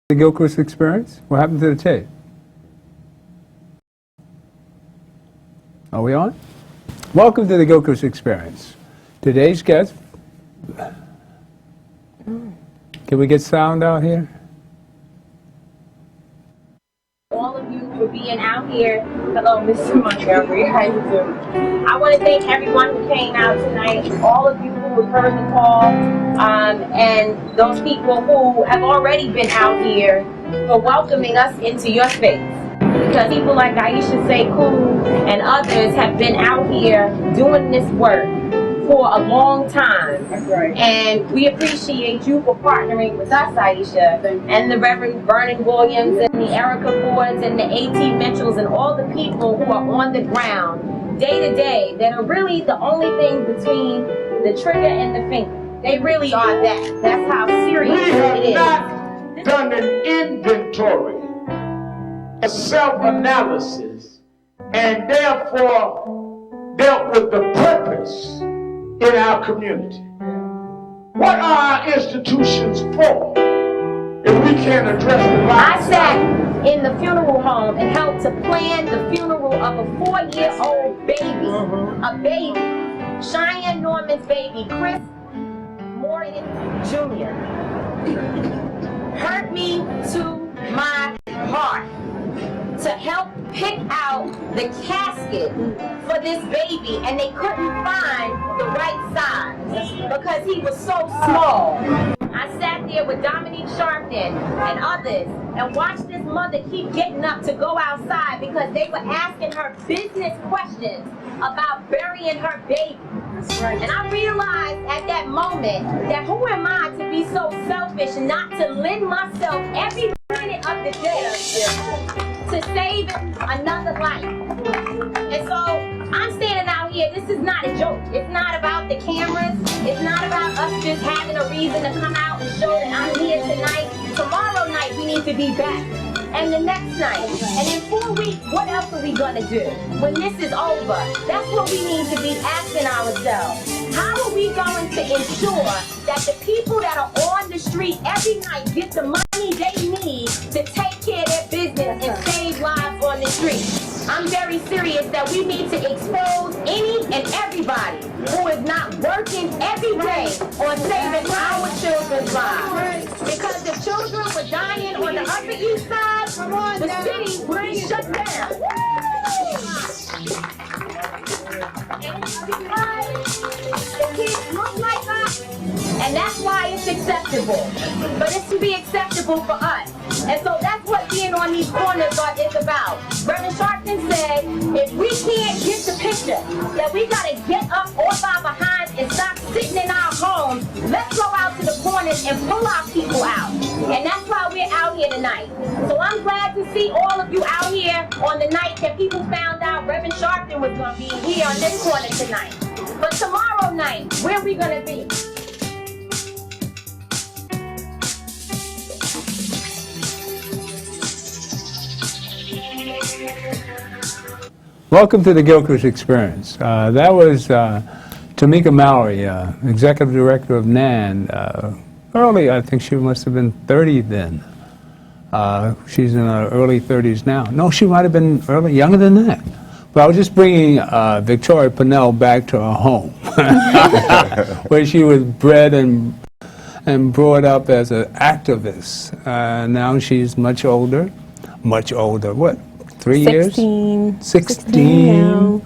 The Gilchrist Experience? What happened to the tape? Are we on? Welcome to the Gilchrist Experience. Today's guest... Can we get sound out here? All of you for being out here. Hello, Mr. Montgomery. How you doing? I want to thank everyone who came out tonight, all of you who have heard the call, and those people who have already been out here for welcoming us into your space. Because people like Aisha Sekou and others have been out here doing this work for a long time. That's right. And we appreciate you for partnering with us, Aisha, and the Reverend Vernon Williams and the Erica Fords and the A.T. Mitchells and all the people who are on the ground day to day that are really the only thing between the trigger and the finger. They really are that. That's how serious it is. We have not done an inventory, a self-analysis, and therefore dealt with the purpose in our community. What are our institutions for if we can't address the lives? I sat in the funeral home and helped to plan the funeral of a 4-year-old baby, a baby, Cheyenne Norman's baby, Chris Morgan Jr. Hurt me to my heart to help pick out the casket for this baby, and they couldn't find the right size because he was so small. I sat there with Dominique Sharpton and others and watched this mother keep getting up to go outside because they were asking her business questions about burying her baby. And I realized at that moment that who am I to be so selfish and not to lend myself every minute of the day to save another life. And so I'm standing out here. This is not a joke. It's not about the cameras. It's not about us just having a reason to come out and show that I'm here tonight. Tomorrow night we need to be back. And the next night. And in 4 weeks, what else are we gonna do when this is over? That's what we need to be asking ourselves. How are we going to ensure that the people that are on the street every night get the money they need to take care of their business and save lives on the street? I'm very serious that we need to expose any and everybody who is not working every day on saving our children's lives. Because if children were dying on the Upper East Side, the city would be shut down. The kids look like us, and that's why it's acceptable. But it should be acceptable for us. And so that's what being on these corners is about. Reverend Sharpton said, if we can't get the picture that we gotta get up off our behinds and stop sitting in our homes, let's go out to the corners and pull our people out. And that's why we're out here tonight. So I'm glad to see all of you out here on the night that people found out Reverend Sharpton was gonna be here on this corner tonight. But tomorrow night, where are we gonna be? Welcome to the Gilchrist Experience. That was Tamika Mallory, Executive Director of NAN. Early, I think she must have been 30 then. She's in her early 30s now. No, she might have been younger than that. But I was just bringing Victoria Pennell back to her home, where she was bred and brought up as an activist. Now she's much older. What? 3 years? 16. 16 now.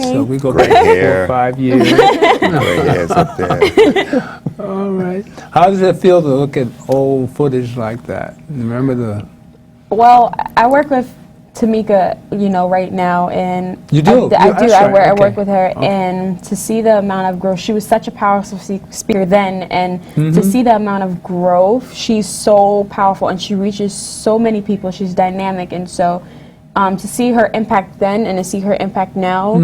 So we go Gray back hair. 4 or 5 years. Gray hairs up there. All right. How does it feel to look at old footage like that? Remember the... Well, I work with Tamika, right now, and You do? I work with her, and to see the amount of growth, she was such a powerful speaker then, and to see the amount of growth, she's so powerful, and she reaches so many people. She's dynamic, and so to see her impact then and to see her impact now,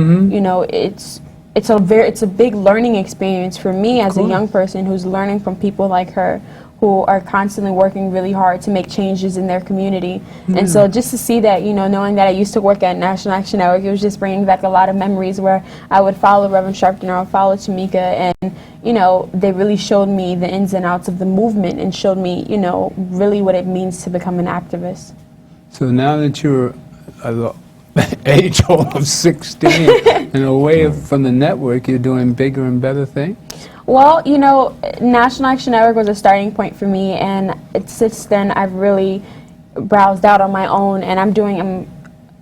it's a big learning experience for me as a young person who's learning from people like her, who are constantly working really hard to make changes in their community. And so just to see that, you know, knowing that I used to work at National Action Network, it was just bringing back a lot of memories where I would follow Reverend Sharpton or I would follow Tamika, and, you know, they really showed me the ins and outs of the movement and showed me, you know, really what it means to become an activist. So now that you're the age old of 16 and away from the network, you're doing bigger and better things? Well, you know, National Action Network was a starting point for me, and since then I've really browsed out on my own, and I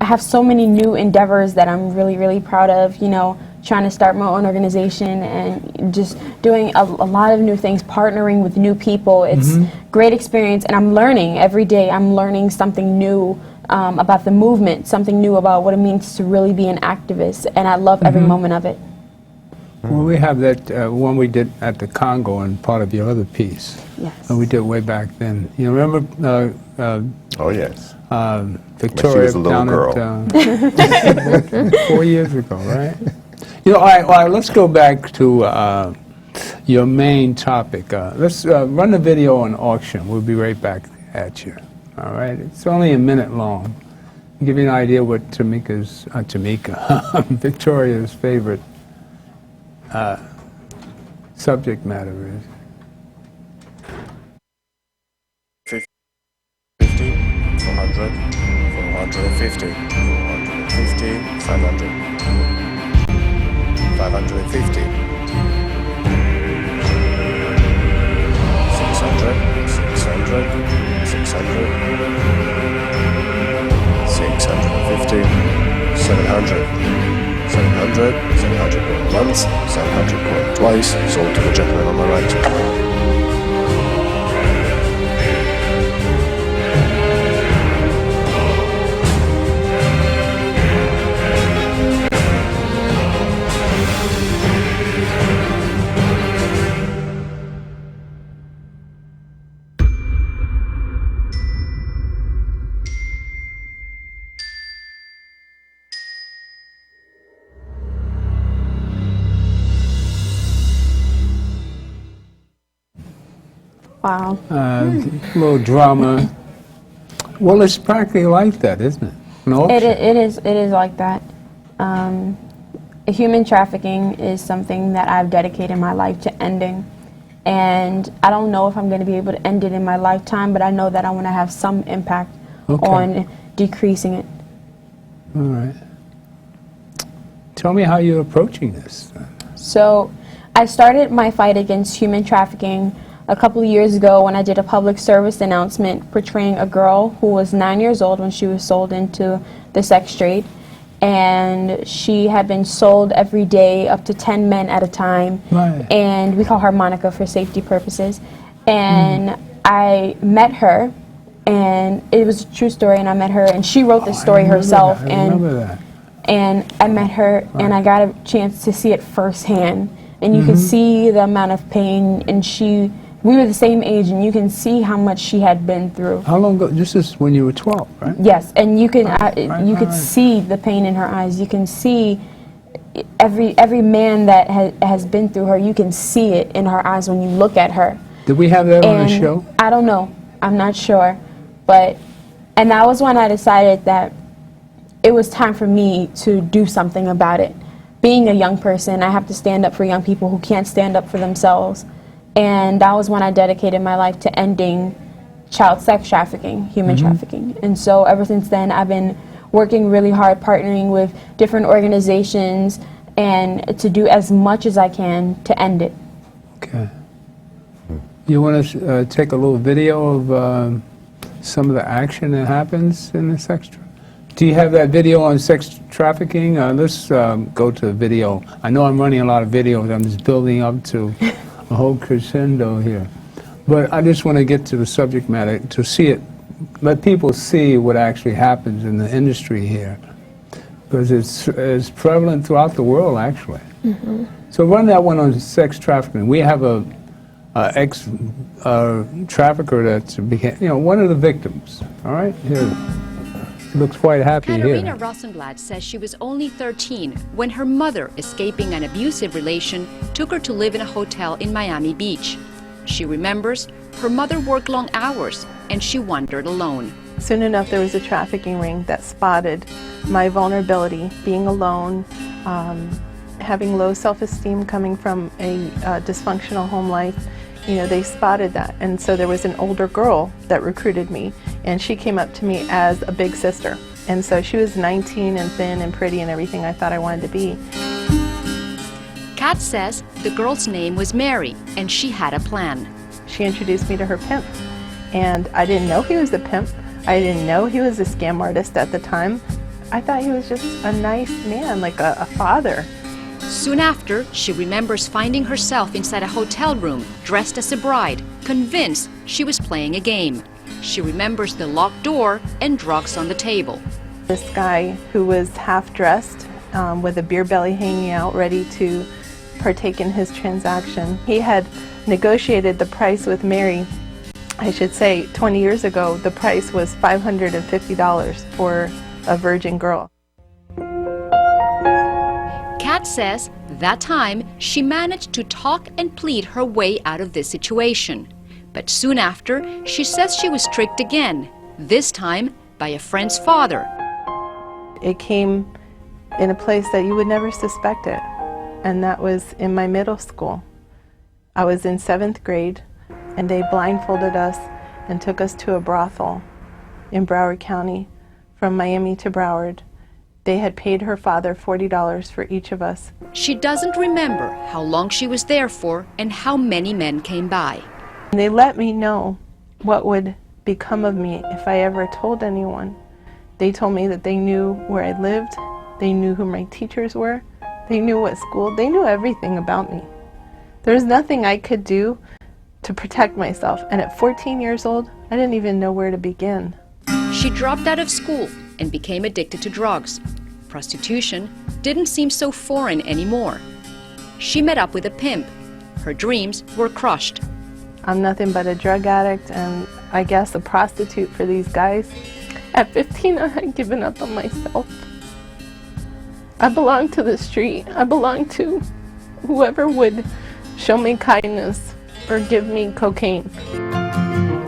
have so many new endeavors that I'm really, really proud of, you know, trying to start my own organization and just doing a lot of new things, partnering with new people. It's great experience, and I'm learning every day. I'm learning something new about the movement, something new about what it means to really be an activist, and I love every moment of it. Well, we have that one we did at the Congo and part of your other piece. Yes. We did way back then. You remember? Oh, yes. Victoria was a little down girl. at 4 years ago, right? You know, all right, let's go back to your main topic. Let's run the video on auction. We'll be right back at you. All right? It's only a minute long. Give you an idea what Victoria's favorite subject matter is. 50, 400, 450, 450, 500, 550, 600, 600, 600, 650, 700, 700, 700 going once, 700 going twice, sold to the gentleman on the right. Wow. A little drama. Well, it's practically like that, isn't it? An auction. It is like that. Human trafficking is something that I've dedicated my life to ending. And I don't know if I'm going to be able to end it in my lifetime, but I know that I want to have some impact on decreasing it. All right. Tell me how you're approaching this. So I started my fight against human trafficking a couple of years ago when I did a public service announcement portraying a girl who was 9 years old when she was sold into the sex trade. And she had been sold every day, up to 10 men at a time. Right. And we call her Monica for safety purposes. And I met her, and it was a true story, and I met her, and she wrote the story herself. I remember that. And I met her, and I got a chance to see it firsthand. And you could see the amount of pain, and we were the same age, and you can see how much she had been through. How long ago? This is when you were 12, right? Yes, and you can you could right. see the pain in her eyes. You can see every man that has been through her. You can see it in her eyes when you look at her. Did we have that on the And show? I don't know. I'm not sure, and that was when I decided that it was time for me to do something about it. Being a young person, I have to stand up for young people who can't stand up for themselves. And that was when I dedicated my life to ending child sex trafficking, human trafficking. And so ever since then, I've been working really hard, partnering with different organizations, and to do as much as I can to end it. Okay. You want to take a little video of some of the action that happens in the sex trafficking? Do you have that video on sex trafficking? Let's go to the video. I know I'm running a lot of videos. I'm just building up to a whole crescendo here. But I just want to get to the subject matter, to see it, let people see what actually happens in the industry here. Because it's prevalent throughout the world, actually. So run that one on sex trafficking. We have a ex-trafficker that's became, one of the victims. All right? Here. She looks quite happy Katarina here. Rosenblatt says she was only 13 when her mother, escaping an abusive relation, took her to live in a hotel in Miami Beach. She remembers her mother worked long hours and she wandered alone. Soon enough, there was a trafficking ring that spotted my vulnerability, being alone, having low self-esteem coming from a dysfunctional home life. You know, they spotted that. And so there was an older girl that recruited me, and she came up to me as a big sister. And so she was 19 and thin and pretty and everything I thought I wanted to be. Kat says the girl's name was Mary and she had a plan. She introduced me to her pimp, and I didn't know he was a pimp. I didn't know he was a scam artist at the time. I thought he was just a nice man, like a father. Soon after, she remembers finding herself inside a hotel room, dressed as a bride, convinced she was playing a game. She remembers the locked door and drugs on the table. This guy who was half-dressed with a beer belly hanging out, ready to partake in his transaction. He had negotiated the price with Mary. I should say 20 years ago, the price was $550 for a virgin girl. Kat says that time she managed to talk and plead her way out of this situation. But soon after, she says she was tricked again, this time by a friend's father. It came in a place that you would never suspect it, and that was in my middle school. I was in 7th grade, and they blindfolded us and took us to a brothel in Broward County, from Miami to Broward. They had paid her father $40 for each of us. She doesn't remember how long she was there for and how many men came by. They let me know what would become of me if I ever told anyone. They told me that they knew where I lived, they knew who my teachers were, they knew what school, they knew everything about me. There was nothing I could do to protect myself, and at 14 years old, I didn't even know where to begin. She dropped out of school and became addicted to drugs. Prostitution didn't seem so foreign anymore. She met up with a pimp. Her dreams were crushed. I'm nothing but a drug addict and I guess a prostitute for these guys. At 15, I had given up on myself. I belonged to the street. I belonged to whoever would show me kindness or give me cocaine.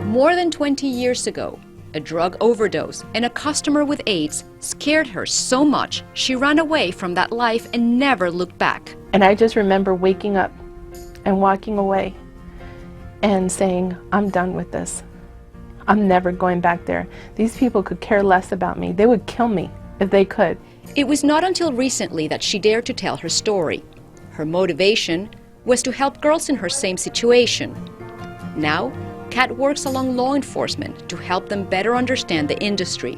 More than 20 years ago, a drug overdose and a customer with AIDS scared her so much she ran away from that life and never looked back. And I just remember waking up and walking away and saying, I'm done with this. I'm never going back there. These people could care less about me. They would kill me if they could. It was not until recently that she dared to tell her story. Her motivation was to help girls in her same situation. Now, Kat works along law enforcement to help them better understand the industry.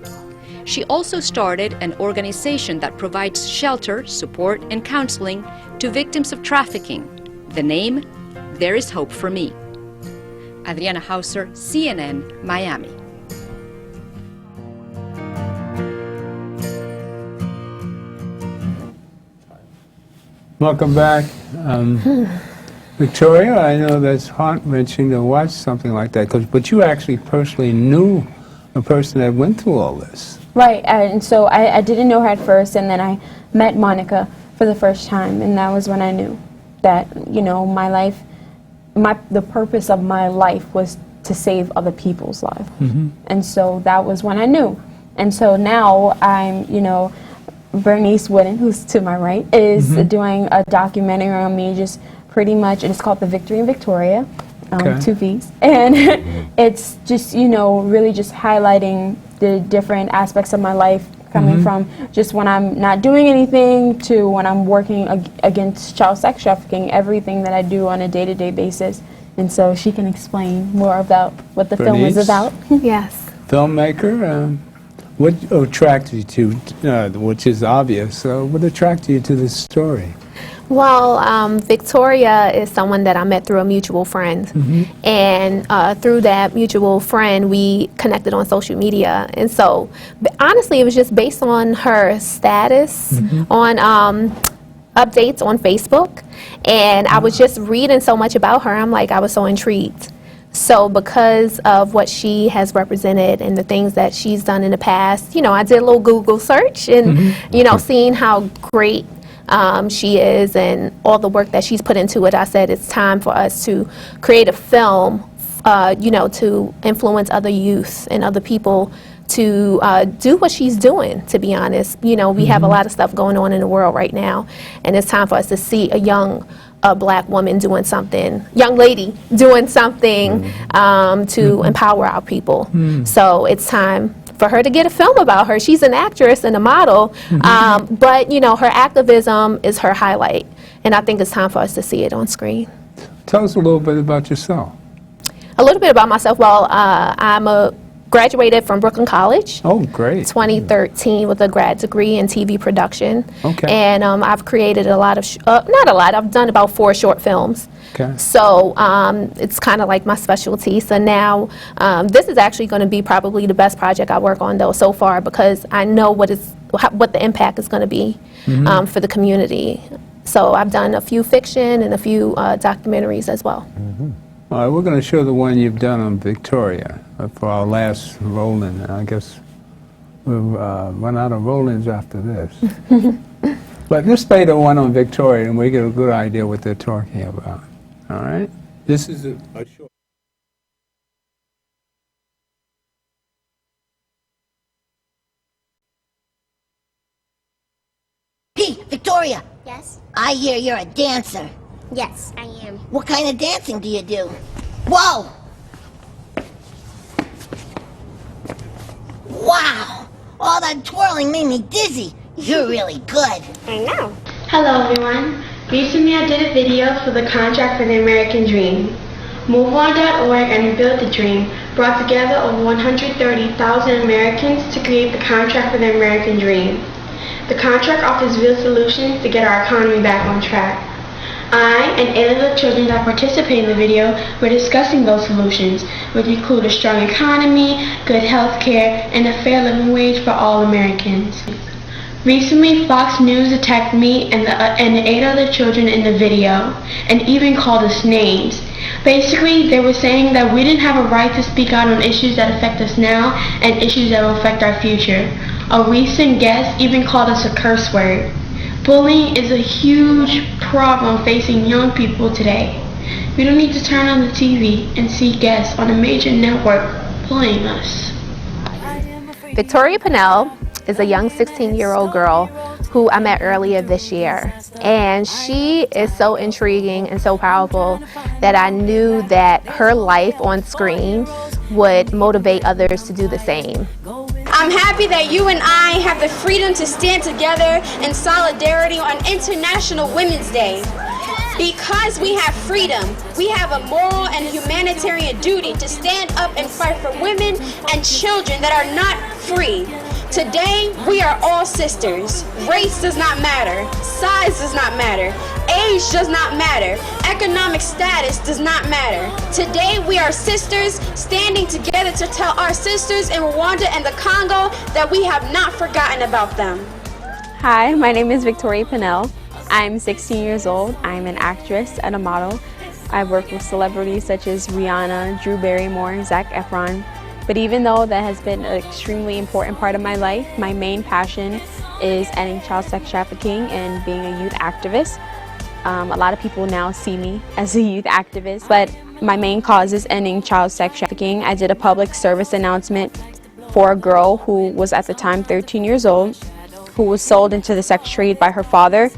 She also started an organization that provides shelter, support, and counseling to victims of trafficking. The name, There is Hope for Me. Adriana Hauser, CNN, Miami. Welcome back. Victoria, I know that's heart-wrenching to watch something like that, but you actually personally knew a person that went through all this. Right, and so I didn't know her at first, and then I met Monica for the first time, and that was when I knew that, you know, my life, the purpose of my life was to save other people's lives. Mm-hmm. And so that was when I knew. And so now I'm, you know, Bernice Wooden, who's to my right, is doing a documentary on me, just pretty much, and it's called The Victory in Victoria, Okay. 2 V's. And it's just, you know, really just highlighting the different aspects of my life, coming from just when I'm not doing anything to when I'm working against child sex trafficking, everything that I do on a day-to-day basis. And so she can explain more about what the film is Bernice? about. Yes. Filmmaker, what attracted you to, which is obvious, what attracted you to this story? Well, Victoria is someone that I met through a mutual friend. And through that mutual friend, we connected on social media. And so, honestly, it was just based on her status on updates on Facebook. And I was just reading so much about her. I was so intrigued. So because of what she has represented and the things that she's done in the past, you know, I did a little Google search and, you know, seeing how great she is and all the work that she's put into it, I said it's time for us to create a film, you know, to influence other youth and other people to do what she's doing, to be honest. You know, we have a lot of stuff going on in the world right now, and it's time for us to see a young black woman doing something, young lady doing something to empower our people. So it's time for her to get a film about her. She's an actress and a model, but you know, her activism is her highlight, and I think it's time for us to see it on screen. Tell us a little bit about yourself. A little bit about myself. Well, I'm graduated from Brooklyn College. Oh, great. 2013 with a grad degree in TV production. Okay. And I've created a lot of, not a lot, I've done about 4 short films. Okay. So it's kind of like my specialty. So now this is actually going to be probably the best project I work on though so far, because I know what the impact is going to be for the community. So I've done a few fiction and a few documentaries as well. All right, we're going to show the one you've done on Victoria for our last roll-in. I guess we'll run out of roll-ins after this. But let's play the one on Victoria, and we get a good idea what they're talking about. All right? This is a short. Hey, Victoria. Yes? I hear you're a dancer. Yes, I am. What kind of dancing do you do? Whoa! Wow! All that twirling made me dizzy. You're really good. I know. Hello everyone. Recently I did a video for the Contract for the American Dream. MoveOn.org and Build the Dream brought together over 130,000 Americans to create the Contract for the American Dream. The contract offers real solutions to get our economy back on track. I and 8 of the children that participated in the video were discussing those solutions, which include a strong economy, good health care, and a fair living wage for all Americans. Recently, Fox News attacked me and the 8 other children in the video, and even called us names. Basically, they were saying that we didn't have a right to speak out on issues that affect us now and issues that will affect our future. A recent guest even called us a curse word. Bullying is a huge problem facing young people today. We don't need to turn on the TV and see guests on a major network bullying us. Victoria Pinnell is a young 16-year-old girl who I met earlier this year. And she is so intriguing and so powerful that I knew that her life on screen would motivate others to do the same. I'm happy that you and I have the freedom to stand together in solidarity on International Women's Day. Because we have freedom, we have a moral and humanitarian duty to stand up and fight for women and children that are not free. Today, we are all sisters. Race does not matter. Size does not matter. Age does not matter. Economic status does not matter. Today, we are sisters standing together to tell our sisters in Rwanda and the Congo that we have not forgotten about them. Hi, my name is Victoria Pinnell. I'm 16 years old. I'm an actress and a model. I've worked with celebrities such as Rihanna, Drew Barrymore, Zac Efron. But even though that has been an extremely important part of my life, my main passion is ending child sex trafficking and being a youth activist. A lot of people now see me as a youth activist, but my main cause is ending child sex trafficking. I did a public service announcement for a girl who was at the time 13 years old, who was sold into the sex trade by her father,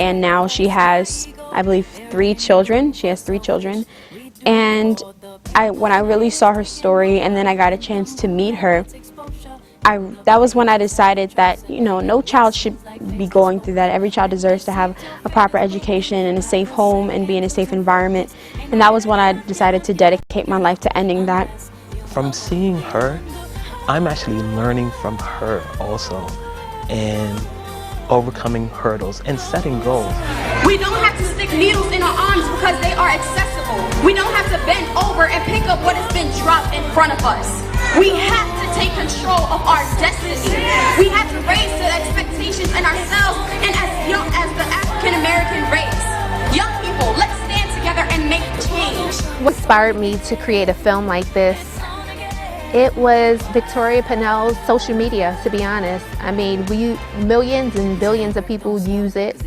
and now she has, I believe, 3 children. She has 3 children. And when I really saw her story and then I got a chance to meet her, that was when I decided that, you know, no child should be going through that. Every child deserves to have a proper education and a safe home and be in a safe environment. And that was when I decided to dedicate my life to ending that. From seeing her, I'm actually learning from her also and overcoming hurdles and setting goals. We don't have to stick needles in our arms because they are accessible. We don't have to bend over and pick up what has been dropped in front of us. We have to take control of our destiny. We have to raise the expectations in ourselves and as young as the African American race. Young people, let's stand together and make change. What inspired me to create a film like this? It was Victoria Pinnell's social media, to be honest. I mean, millions and billions of people use it.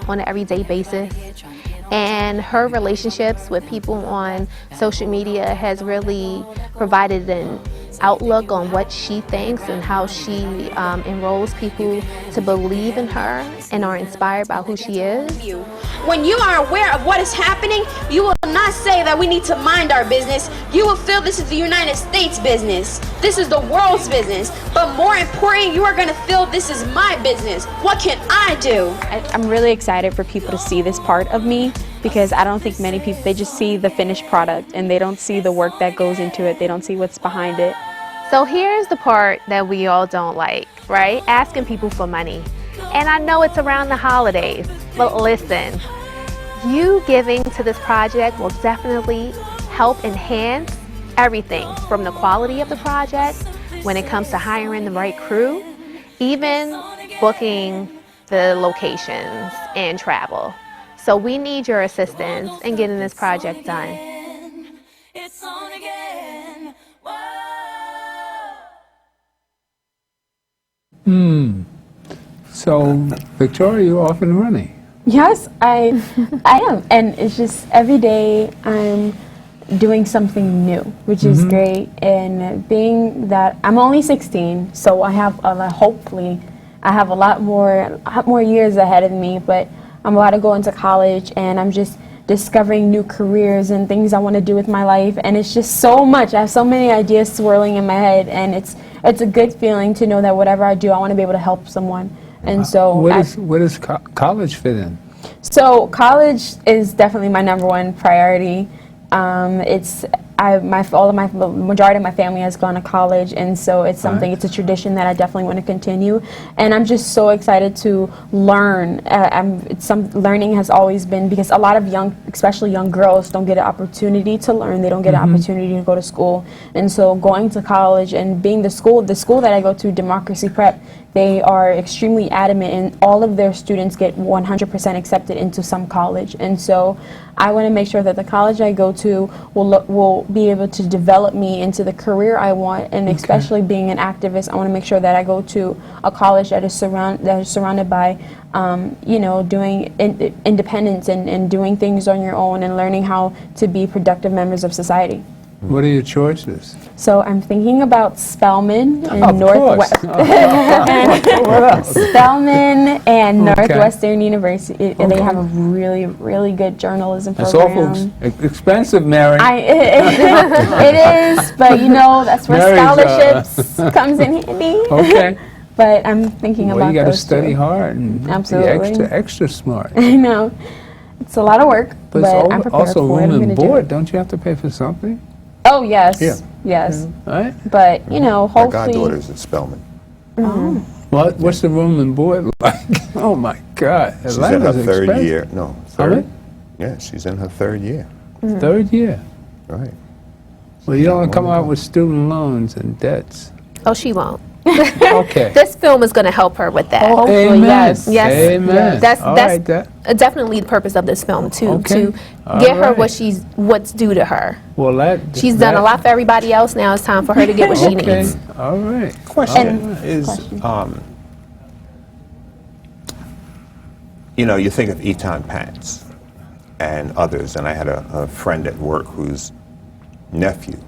on an everyday basis. And her relationships with people on social media has really provided an outlook on what she thinks and how she enrolls people to believe in her and are inspired by who she is. When you are aware of what is happening, you will not say that we need to mind our business. You will feel this is the United States business. This is the world's business. But more important, you are going to feel this is my business. What can I do? I'm really excited for people to see this part of me, because I don't think many people, they just see the finished product and they don't see the work that goes into it. They don't see what's behind it. So here's the part that we all don't like, right? Asking people for money. And I know it's around the holidays, but listen, you giving to this project will definitely help enhance everything from the quality of the project when it comes to hiring the right crew, even booking the locations and travel. So we need your assistance in getting this project done. So, Victoria, you're off and running. Yes, I am. And it's just every day I'm doing something new, which is great. And being that I'm only 16, so I have hopefully I have a lot more years ahead of me, but I'm about to go into college and I'm just discovering new careers and things I want to do with my life, and it's just so much. I have so many ideas swirling in my head, and it's a good feeling to know that whatever I do, I want to be able to help someone. And so where does college fit in? So college is definitely my #1 priority. Majority of my family has gone to college, and so it's something. It's a tradition that I definitely want to continue, and I'm just so excited to learn. Learning has always been, because a lot of especially young girls, don't get an opportunity to learn. They don't get an opportunity to go to school, and so going to college and being the school that I go to, Democracy Prep, they are extremely adamant, and all of their students get 100% accepted into some college. And so I want to make sure that the college I go to will be able to develop me into the career I want, and especially being an activist, I want to make sure that I go to a college that is surrounded by, doing independence and doing things on your own and learning how to be productive members of society. What are your choices? So I'm thinking about Spelman and Spelman and Northwestern University. They have a really, really good journalism program. That's awful expensive, Mary. It is, but that's where scholarships comes in handy. Okay. But I'm thinking about those. You got to study hard and be extra smart. I know. It's a lot of work, but I'm prepared also for it. room and board. Don't you have to pay for something? Oh, yes. Yeah. Yes. Right? But, hopefully... My goddaughter's at Spelman. What's the room and board like? Oh, my God. She's in her third year. No, third. Yeah, she's in her third year. Third year? Right. Well, you don't want to come out with student loans and debts. Oh, she won't. Okay. This film is going to help her with that. Oh, amen. Yes. Amen. That's right, definitely the purpose of this film too. Okay. To get her what's due to her. Well, she's done a lot for everybody else. Now it's time for her to get what she needs. All right. Question is, you think of Eton Pants and others, and I had a friend at work whose nephew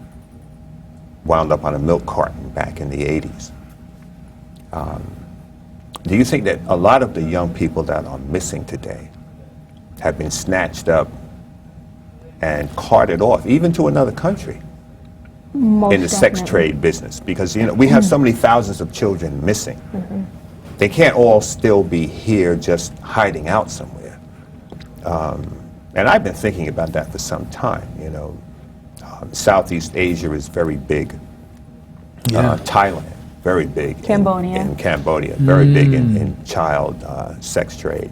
wound up on a milk carton back in the 80s. Do you think that a lot of the young people that are missing today have been snatched up and carted off, even to another country, in the sex trade business? Because we have so many thousands of children missing. They can't all still be here just hiding out somewhere. And I've been thinking about that for some time. Southeast Asia is very big. Thailand, very big. Cambodia. In Cambodia, very big in child sex trade.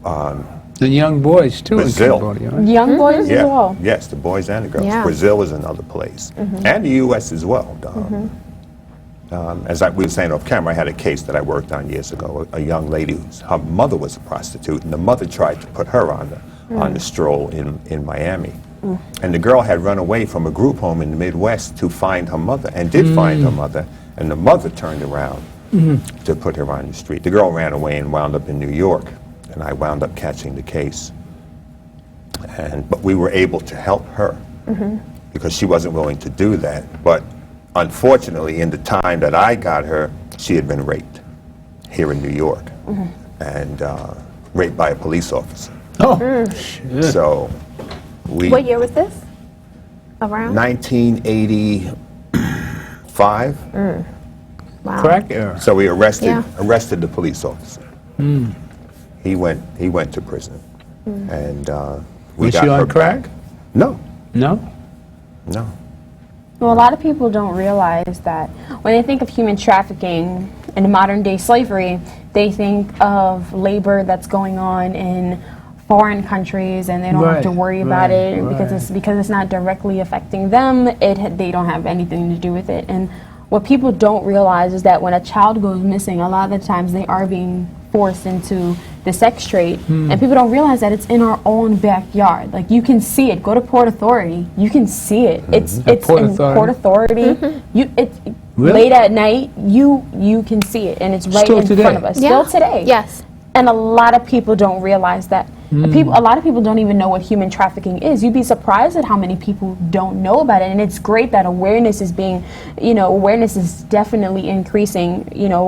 The young boys, too, Brazil. in Cambodia. Right? Young boys as well. Yes, the boys and the girls. Yeah. Brazil is another place. And the U.S. as well. As we were saying off camera, I had a case that I worked on years ago. A young lady, her mother was a prostitute, and the mother tried to put her on the stroll in Miami. And the girl had run away from a group home in the Midwest to find her mother, and did find her mother, and the mother turned around to put her on the street. The girl ran away and wound up in New York. and I wound up catching the case. But we were able to help her because she wasn't willing to do that. But unfortunately, in the time that I got her, she had been raped here in New York, and raped by a police officer. Oh, so we. What year was this? Around? 1985. Wow. Crack era. So we arrested Yeah. the police officer. He went to prison, and we Was got she her on crack? back. No, No? no. Well, a lot of people don't realize that when they think of human trafficking and modern day slavery, they think of labor that's going on in foreign countries, and they don't have to worry about it because it's not directly affecting them. They don't have anything to do with it. And what people don't realize is that when a child goes missing, a lot of the times they are being forced into the sex trade, and people don't realize that it's in our own backyard. Like, you can see it. Go to Port Authority, you can see it. It's Port in Authority. Port Authority. It's Really? late at night. You can see it, and it's right Still in today? front of us. Yeah. Still today. Yes. And a lot of people don't realize that. A lot of people don't even know what human trafficking is. You'd be surprised at how many people don't know about it. And it's great that awareness is awareness is definitely increasing.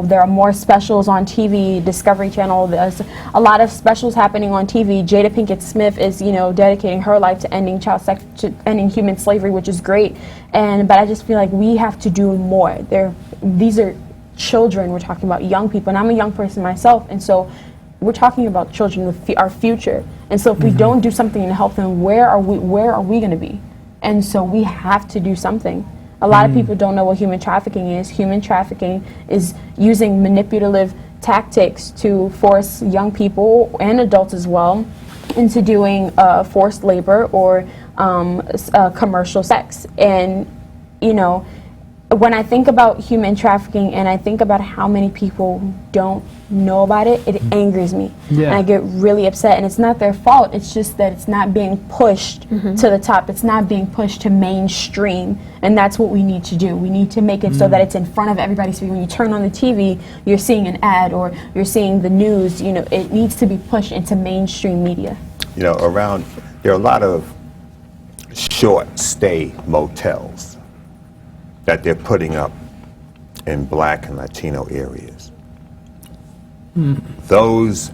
There are more specials on TV, Discovery Channel. There's a lot of specials happening on TV. Jada Pinkett Smith is, dedicating her life to ending ending human slavery, which is great. But I just feel like we have to do more. These are children. We're talking about young people, and I'm a young person myself, and so we're talking about children, our future. And so if we don't do something to help them, where are we going to be? And so we have to do something. A lot of people don't know what human trafficking is. Human trafficking is using manipulative tactics to force young people and adults as well into doing forced labor or commercial sex. And when I think about human trafficking and I think about how many people don't know about it, it angers me. Yeah. And I get really upset. And it's not their fault. It's just that it's not being pushed to the top. It's not being pushed to mainstream. And that's what we need to do. We need to make it so that it's in front of everybody. So when you turn on the TV, you're seeing an ad or you're seeing the news. It needs to be pushed into mainstream media. There are a lot of short stay motels that they're putting up in Black and Latino areas. Those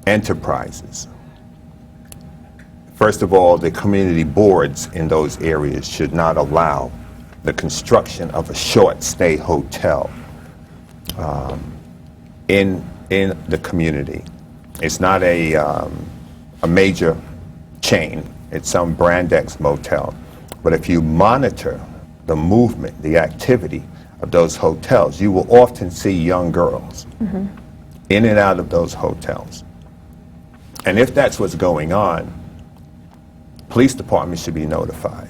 enterprises, first of all, the community boards in those areas should not allow the construction of a short stay hotel in the community. It's not a major chain. It's some Brand X motel. But if you monitor the movement, the activity of those hotels, you will often see young girls in and out of those hotels. And if that's what's going on, police departments should be notified,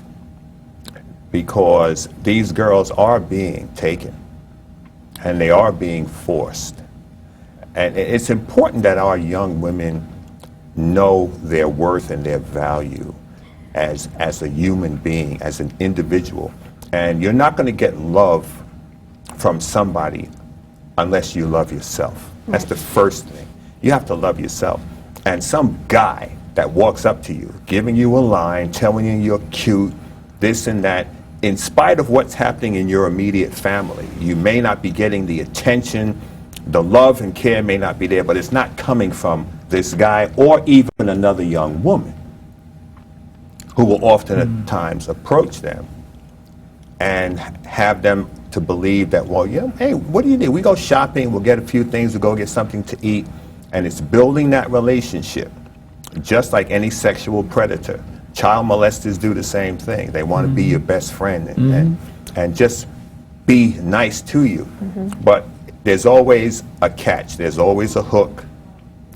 because these girls are being taken and they are being forced. And it's important that our young women know their worth and their value as a human being, as an individual. And you're not going to get love from somebody unless you love yourself. That's the first thing. You have to love yourself. And some guy that walks up to you, giving you a line, telling you you're cute, this and that, in spite of what's happening in your immediate family, you may not be getting the attention, the love and care may not be there, but it's not coming from this guy or even another young woman who will often at times approach them and have them to believe that, well, yeah, hey, what do you need? We go shopping, we'll get a few things, we'll go get something to eat. And it's building that relationship, just like any sexual predator. Child molesters do the same thing. They want to be your best friend and just be nice to you. But there's always a catch. There's always a hook.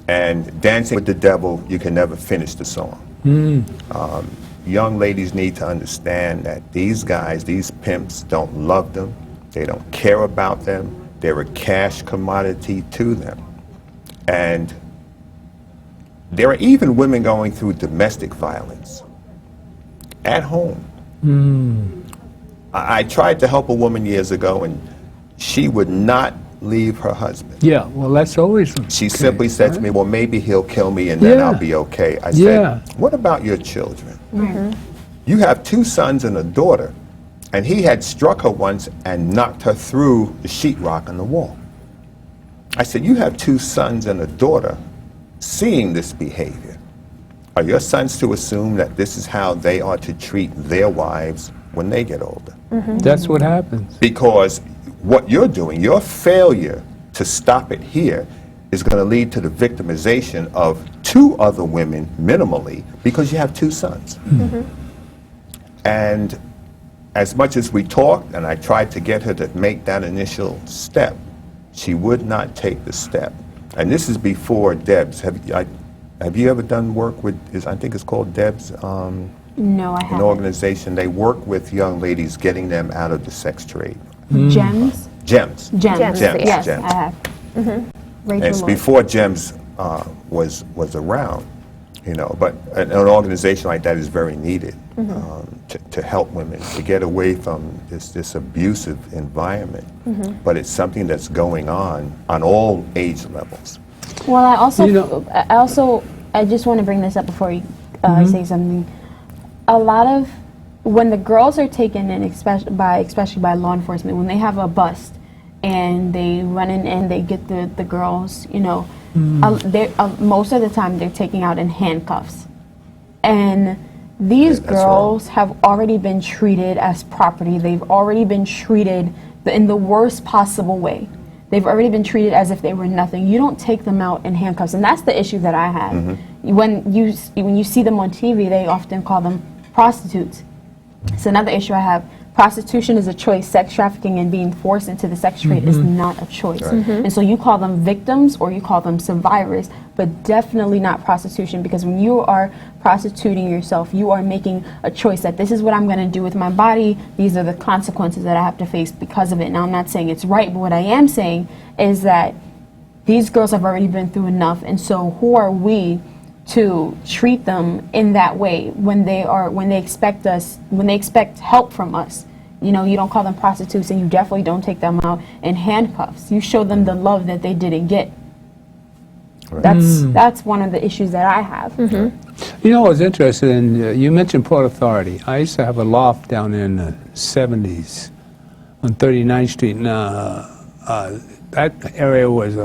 And dancing with the devil, you can never finish the song. Young ladies need to understand that these guys, these pimps, don't love them. They don't care about them. They're a cash commodity to them. And there are even women going through domestic violence at home. I tried to help a woman years ago, and she would not leave her husband. Yeah, well, that's always. She simply said to me, well, maybe he'll kill me and then I'll be okay. I said, what about your children? You have 2 sons and a daughter, and he had struck her once and knocked her through the sheetrock on the wall. I said, you have 2 sons and a daughter seeing this behavior. Are your sons to assume that this is how they are to treat their wives when they get older? That's what happens. Because what you're doing, your failure to stop it here, is going to lead to the victimization of 2 other women minimally because you have 2 sons. And as much as we talked and I tried to get her to make that initial step, she would not take the step. And this is before Debs. Have you ever done work with, I think it's called Debs? No, I haven't. An organization, they work with young ladies getting them out of the sex trade. Gems? Gems. Gems. Yes, Gems. I have. Rachel It's Lloyd. before Gems was around, you know, but an organization like that is very needed to help women to get away from this abusive environment. But it's something that's going on all age levels. Well, I just want to bring this up before you say something. A lot of when the girls are taken in, especially by law enforcement, when they have a bust and they run in and they get the girls, you know, most of the time they're taken out in handcuffs, and these girls have already been treated as property. They've already been treated in the worst possible way. They've already been treated as if they were nothing. You don't take them out in handcuffs, and that's the issue that I have. When you see them on TV, they often call them prostitutes. It's another issue I have. Prostitution is a choice. Sex trafficking and being forced into the sex trade is not a choice. And so you call them victims or you call them survivors, but definitely not prostitution, because when you are prostituting yourself, you are making a choice that this is what I'm going to do with my body. These are the consequences that I have to face because of it. Now, I'm not saying it's right, but what I am saying is that these girls have already been through enough, and so who are we to treat them in that way when they expect help from us? You know, you don't call them prostitutes, and you definitely don't take them out in handcuffs. You show them the love that they didn't get. That's one of the issues that I have. You know, I was interested in, you mentioned Port Authority. I used to have a loft down in the 70s on 39th Street. That area was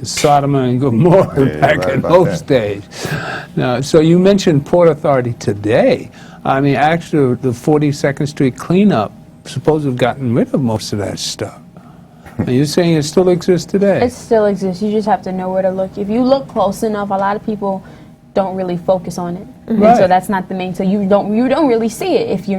Sodom and Gomorrah back in those days. Now, so you mentioned Port Authority today. I mean, actually, the 42nd Street cleanup supposed to have gotten rid of most of that stuff. And you're saying it still exists today? It still exists. You just have to know where to look. If you look close enough, a lot of people don't really focus on it. And so that's not the main. So you don't really see it if you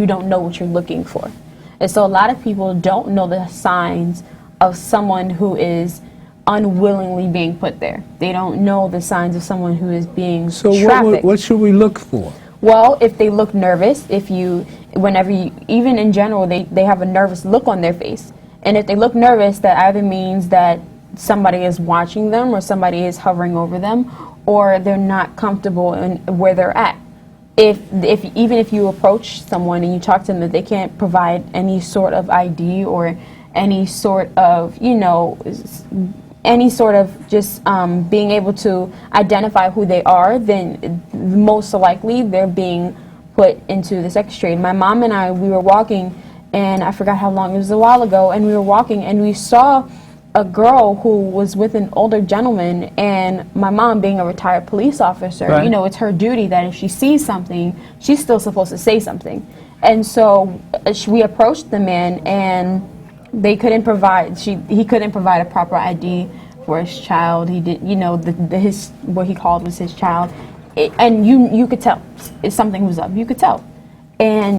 don't know what you're looking for. And so a lot of people don't know the signs of someone who is unwillingly being put there. They don't know the signs of someone who is being trafficked. So what should we look for? Well, if they look nervous, even in general, they have a nervous look on their face. And if they look nervous, that either means that somebody is watching them or somebody is hovering over them, or they're not comfortable in where they're at. Even if you approach someone and you talk to them that they can't provide any sort of ID or any sort of, just being able to identify who they are, then most likely they're being put into the sex trade. My mom and I, we were walking, and I forgot how long, it was a while ago, and we were walking and we saw a girl who was with an older gentleman, and my mom, being a retired police officer, it's her duty that if she sees something, she's still supposed to say something. And so we approached the man, and he couldn't provide a proper ID for his child. He did, what he called was his child, and you could tell if something was up. You could tell, and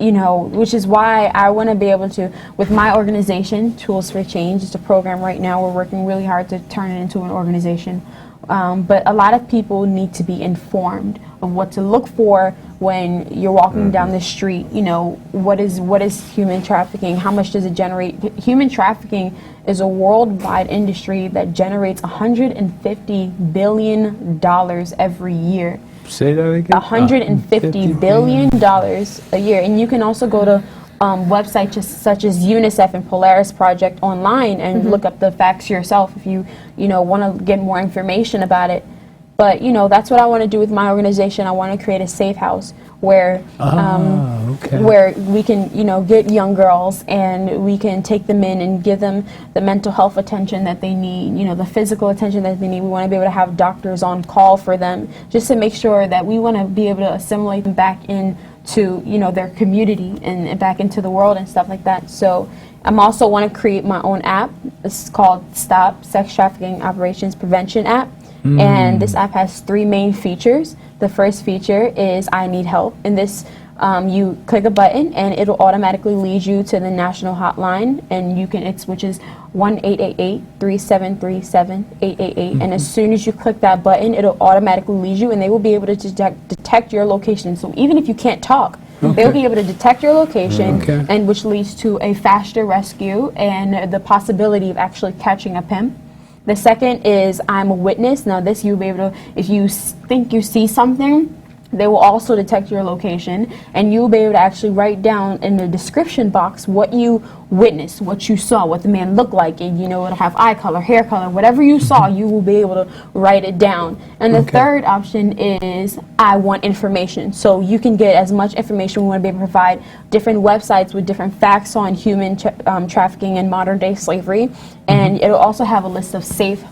which is why I want to be able to, with my organization, Tools for Change. It's a program right now. We're working really hard to turn it into an organization. But a lot of people need to be informed of what to look for when you're walking down the street. What is human trafficking? How much does it generate? Human trafficking is a worldwide industry that generates $150 billion every year. Say that again? $150 billion a year. And you can also go to websites just such as UNICEF and Polaris Project online and look up the facts yourself if you want to get more information about it. But that's what I want to do with my organization. I want to create a safe house where where we can get young girls and we can take them in and give them the mental health attention that they need, the physical attention that they need. We want to be able to have doctors on call for them just to make sure that we want to be able to assimilate them back into their community and back into the world and stuff like that. So I'm also want to create my own app. It's called Stop Sex Trafficking Operations Prevention app. And this app has 3 main features. The first feature is I need help. And this, you click a button and it'll automatically lead you to the national hotline, and which is 1-888-3737-888. And as soon as you click that button, it'll automatically lead you, and they will be able to detect your location. So even if you can't talk, they'll be able to detect your location, and which leads to a faster rescue and the possibility of actually catching a pimp. The second is I'm a witness. Now this you'll be able to, if you think you see something, they will also detect your location, and you'll be able to actually write down in the description box what you witnessed, what you saw, what the man looked like, and it'll have eye color, hair color, whatever you saw, you will be able to write it down. And the third option is I want information. So you can get as much information. We want to be able to provide different websites with different facts on human trafficking and modern day slavery, and it'll also have a list of safe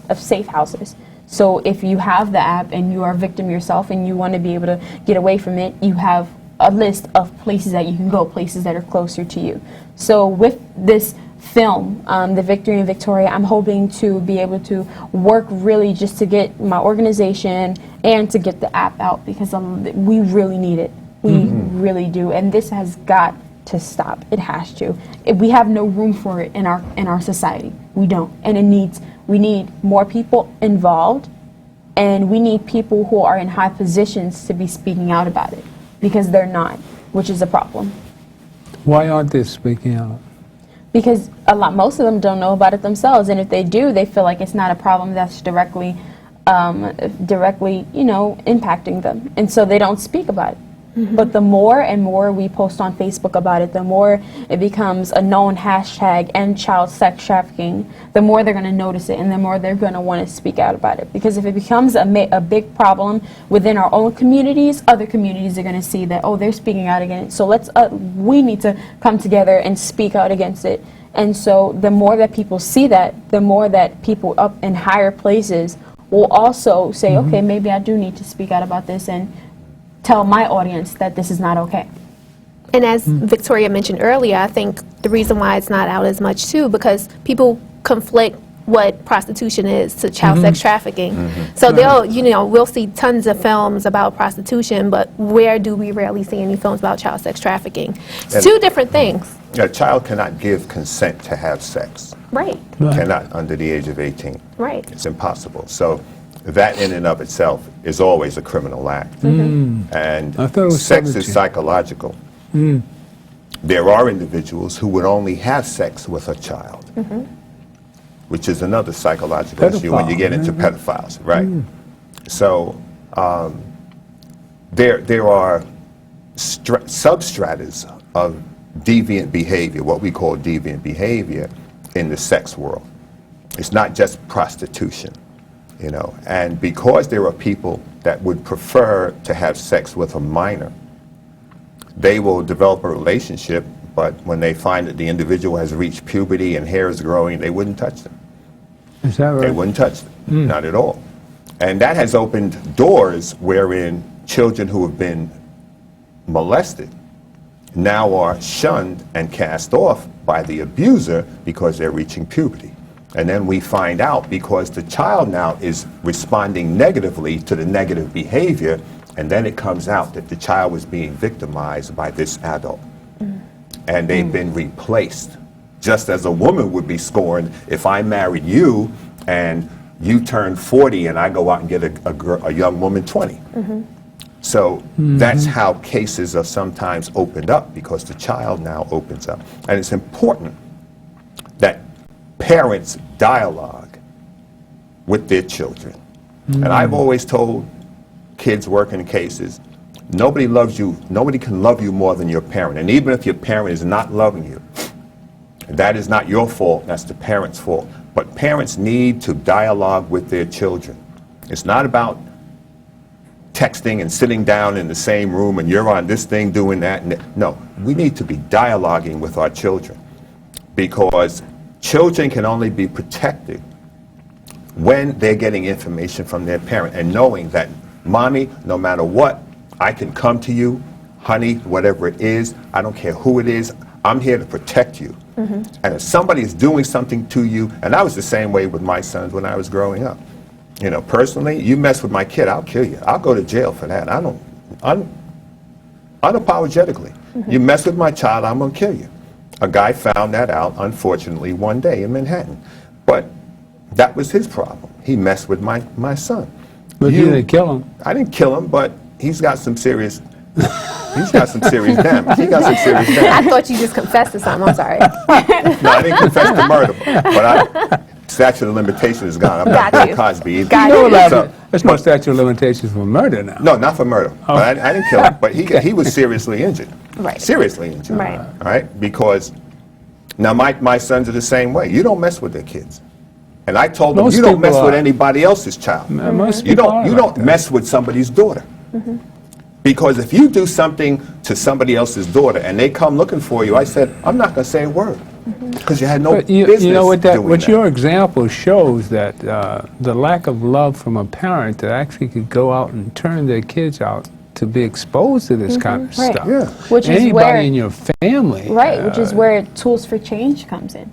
houses. So if you have the app and you are a victim yourself and you want to be able to get away from it, you have a list of places that you can go, places that are closer to you. So with this film, The Victory in Victoria, I'm hoping to be able to work really just to get my organization and to get the app out, because we really need it. We really do. And this has got to stop. It has to. We have no room for it in our society. We don't. And we need more people involved, and we need people who are in high positions to be speaking out about it, because they're not, which is a problem. Why aren't they speaking out? Because most of them don't know about it themselves, and if they do, they feel like it's not a problem that's directly impacting them, and so they don't speak about it. But the more and more we post on Facebook about it, the more it becomes a known hashtag, end child sex trafficking, the more they're going to notice it, and the more they're going to want to speak out about it. Because if it becomes a big problem within our own communities, other communities are going to see that, oh, they're speaking out against it. So we need to come together and speak out against it. And so the more that people see that, the more that people up in higher places will also say, okay, maybe I do need to speak out about this and tell my audience that this is not okay. And as Victoria mentioned earlier, I think the reason why it's not out as much too, because people conflict what prostitution is to child sex trafficking. So we'll see tons of films about prostitution, but where do we rarely see any films about child sex trafficking? It's 2 different things. A child cannot give consent to have sex. Right. Cannot under the age of 18. Right. It's impossible. So that in and of itself is always a criminal act. And sex is psychological. There are individuals who would only have sex with a child, which is another psychological issue when you get into pedophiles, right? So there are substratas of deviant behavior, what we call deviant behavior in the sex world. It's not just prostitution. And because there are people that would prefer to have sex with a minor, they will develop a relationship, but when they find that the individual has reached puberty and hair is growing, they wouldn't touch them. Is that right? They wouldn't touch them, not at all. And that has opened doors wherein children who have been molested now are shunned and cast off by the abuser because they're reaching puberty. And then we find out because the child now is responding negatively to the negative behavior, and then it comes out that the child was being victimized by this adult. And they've been replaced. Just as a woman would be scorned if I married you and you turn 40 and I go out and get a young woman 20. So that's how cases are sometimes opened up, because the child now opens up. And it's important that parents dialogue with their children. And I've always told kids working cases, nobody loves you, nobody can love you more than your parent. And even if your parent is not loving you, that is not your fault, that's the parent's fault. But parents need to dialogue with their children. It's not about texting and sitting down in the same room and you're on this thing doing that. No, we need to be dialoguing with our children, because children can only be protected when they're getting information from their parent and knowing that, mommy, no matter what, I can come to you, honey, whatever it is, I don't care who it is, I'm here to protect you. And if somebody is doing something to you, and I was the same way with my sons when I was growing up. You know, personally, you mess with my kid, I'll kill you. I'll go to jail for that. Unapologetically. You mess with my child, I'm gonna kill you. A guy found that out, unfortunately, one day in Manhattan. But that was his problem. He messed with my son. But you didn't kill him. I didn't kill him, but he's got some serious, he's got some serious damage. He got some serious damage. I thought you just confessed to something. I'm sorry. No, I didn't confess to murder, but statute of limitations is gone. I'm not Bill Cosby either. There's no statute of limitations for murder now. No, not for murder. But I didn't kill him, but he was seriously injured. Right. Seriously injured. Right. All right? Because now my sons are the same way. You don't mess with their kids. And I told them, you don't mess with anybody else's child. You don't mess with somebody's daughter. Because if you do something to somebody else's daughter and they come looking for you, I said, I'm not going to say a word. Because you had no business you know what doing that. your example shows, that the lack of love from a parent that actually could go out and turn their kids out to be exposed to this kind of stuff. Yeah. Which is Anybody where, in your family. Right, which is where Tools for Change comes in,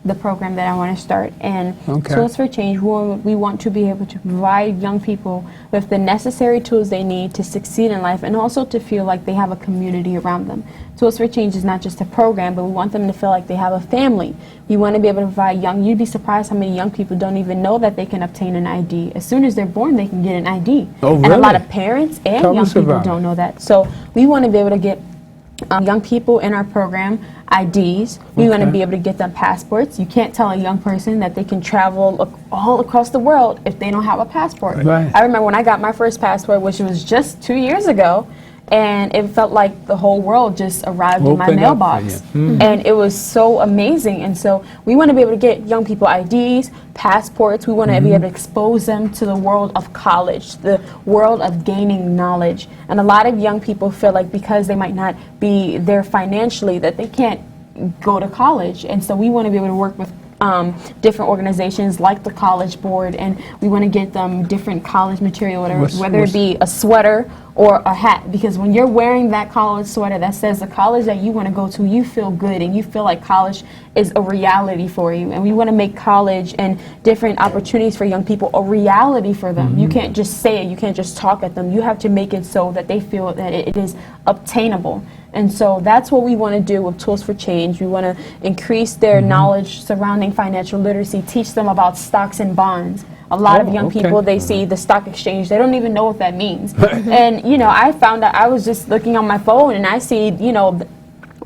the program that I want to start. And Tools for Change, we want to be able to provide young people with the necessary tools they need to succeed in life, and also to feel like they have a community around them. Tools for Change is not just a program, but we want them to feel like they have a family. We want to be able to provide you'd be surprised how many young people don't even know that they can obtain an ID. As soon as they're born, they can get an ID. Oh, really? And a lot of parents and young people don't know that. So we want to be able to get young people in our program IDs. We want to be able to get them passports. You can't tell a young person that they can travel all across the world if they don't have a passport. Right. I remember when I got my first passport, which was just 2 years ago, and it felt like the whole world just arrived in my mailbox. And it was so amazing. And so we want to be able to get young people IDs, passports. We want to be able to expose them to the world of college, the world of gaining knowledge. And a lot of young people feel like because they might not be there financially, that they can't go to college. And so we want to be able to work with different organizations like the College Board, and we want to get them different college material, whether it be a sweater or a hat, because when you're wearing that college sweater that says the college that you want to go to, you feel good and you feel like college is a reality for you. And we want to make college and different opportunities for young people a reality for them. You can't just say it, you can't just talk at them. You have to make it so that they feel that it is obtainable. And so that's what we want to do with Tools for Change. We want to increase their knowledge surrounding financial literacy, teach them about stocks and bonds. A lot of young people, they see the stock exchange, they don't even know what that means. And, you know, I found out, I was just looking on my phone and I see, you know,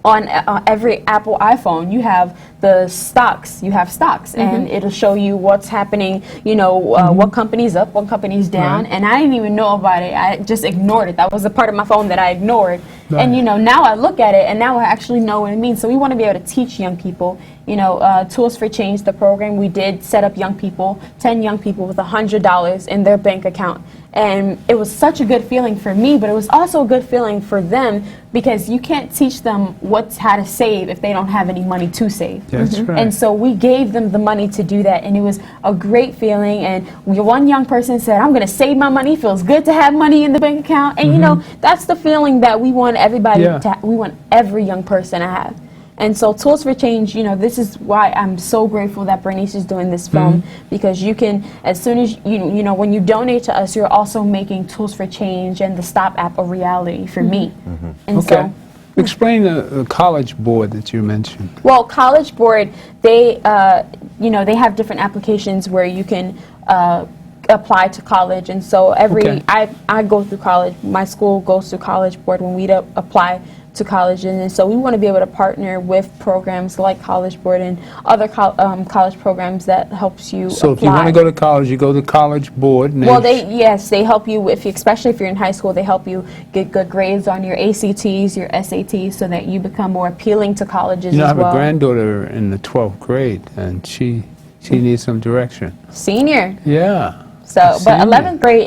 on every Apple iPhone, you have the stocks, and it'll show you what's happening, you know, what company's up, what company's down, and I didn't even know about it. I just ignored it. That was a part of my phone that I ignored. And, you know, now I look at it and now I actually know what it means. So we want to be able to teach young people, you know, Tools for Change, the program, we did set up young people, 10 young people with $100 in their bank account. And it was such a good feeling for me, but it was also a good feeling for them, because you can't teach them how to save if they don't have any money to save. That's right. And so we gave them the money to do that, and it was a great feeling. And one young person said, I'm going to save my money. It feels good to have money in the bank account. And, you know, that's the feeling that we want everybody to we want every young person to have. And so Tools for Change, you know, this is why I'm so grateful that Bernice is doing this film, because you can, as soon as, you know, when you donate to us, you're also making Tools for Change and the Stop app a reality for me. And so, explain the College Board that you mentioned. Well, College Board, they, you know, they have different applications where you can apply to college. And so I go through college, my school goes through College Board when we apply to colleges, and so we want to be able to partner with programs like College Board and other college programs that helps you So apply. if you want to go to college, you go to College Board. And Well, they help you, especially if you're in high school, they help you get good grades on your ACTs, your SATs, so that you become more appealing to colleges I as have well. a granddaughter in the 12th grade, and she needs some direction. Senior. Yeah. So, but Senior.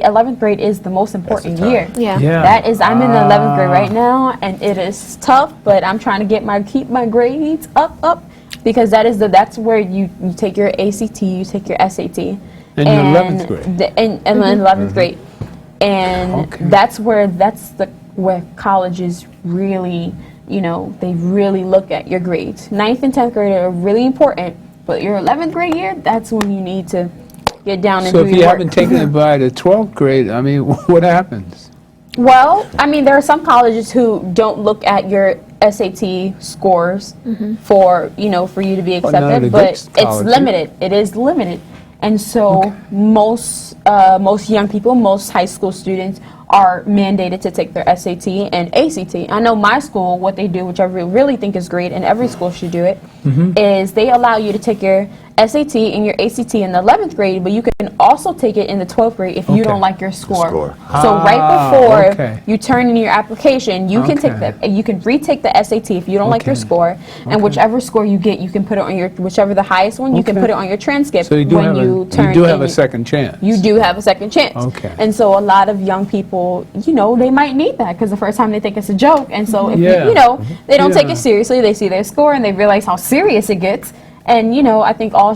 11th grade is the most important year. Yeah. Yeah. That is, I'm in the 11th grade right now, and it is tough, but I'm trying to keep my grades up, because that's where you take your ACT, you take your SAT. In the 11th grade. In the 11th grade. And that's where colleges really, they really look at your grades. 9th and 10th grade are really important, but your 11th grade year, that's when you need to get down and So do if you your haven't work. taken it by the 12th grade, I mean, what happens? Well, I mean, there are some colleges who don't look at your SAT scores for you to be accepted, the but good it's colleges. limited. It is limited. And so most young people, most high school students are mandated to take their SAT and ACT. I know my school, what they do, which I really think is great, and every school should do it, is they allow you to take your SAT and your ACT in the 11th grade, but you can also take it in the 12th grade if you don't like your score. So right before you turn in your application, you can you can retake the SAT if you don't like your score, and whichever score you get, you can put it on your, whichever the highest one, you can put it on your transcript So you do when you turn you do have in a second chance. You do have a second chance. Okay. And so a lot of young people, they might need that because the first time they think it's a joke. And so if they don't take it seriously, they see their score and they realize how serious it gets. And, I think all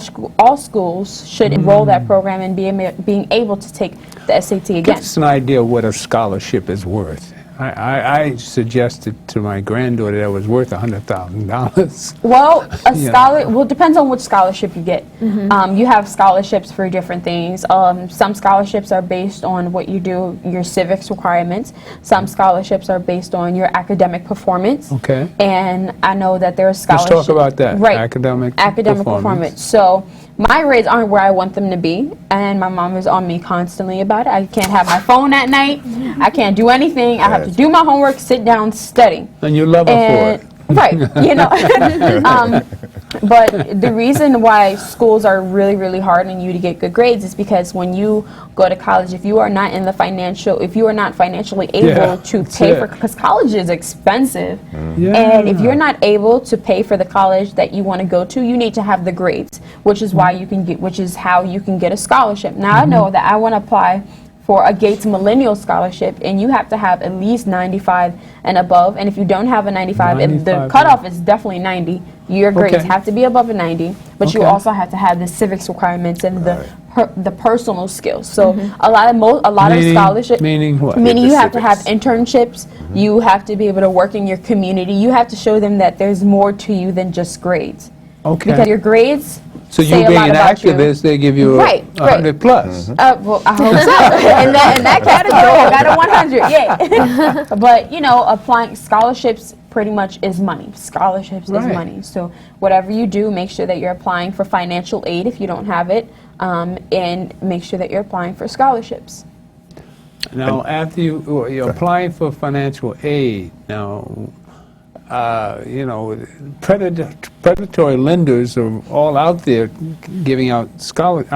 schools should enroll that program and being able to take the SAT again. Give us an idea of what a scholarship is worth. I suggested to my granddaughter that it was worth $100,000. Well, well, it depends on which scholarship you get. You have scholarships for different things. Some scholarships are based on what you do, your civics requirements. Some scholarships are based on your academic performance. Okay. And I know that there are scholarships. Let's talk about that. Right. Academic performance. So my grades aren't where I want them to be, and my mom is on me constantly about it. I can't have my phone at night. I can't do anything. I have to do my homework, sit down, study. And you love her for it. Right, but the reason why schools are really, really hard on you to get good grades is because when you go to college, if you are not financially able to pay for, because college is expensive, and if you're not able to pay for the college that you want to go to, you need to have the grades, which is how you can get a scholarship. Now I know that I want to apply for a Gates Millennial Scholarship, and you have to have at least 95 and above. And if you don't have a 95, the cutoff is definitely 90. Your grades have to be above a 90, but you also have to have the civics requirements and the personal skills. So a lot of scholarships. Meaning what? Meaning you have to have internships. You have to be able to work in your community. You have to show them that there's more to you than just grades. Okay. Because your grades. So you being an activist, they give you a 100 plus. Well, I hope so. in that category, I got a 100. Yeah. But applying scholarships pretty much is money. Scholarships is money. So whatever you do, make sure that you're applying for financial aid if you don't have it, and make sure that you're applying for scholarships. Now, after you're applying for financial aid, now. Predatory lenders are all out there giving out student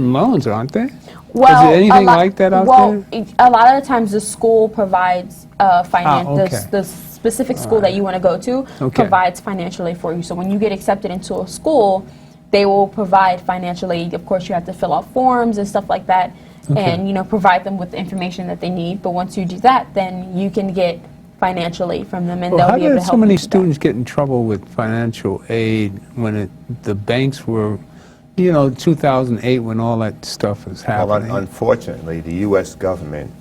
loans, aren't they? Well, is there anything like that out there? A lot of the times the school provides the specific school that you want to go to provides financial aid for you. So when you get accepted into a school, they will provide financial aid. Of course, you have to fill out forms and stuff like that, and provide them with the information that they need. But once you do that, then you can get financial aid from them, and they'll be able to help you. How did so many students get in trouble with financial aid when the banks were, 2008 when all that stuff was happening? Well, unfortunately, the U.S. government,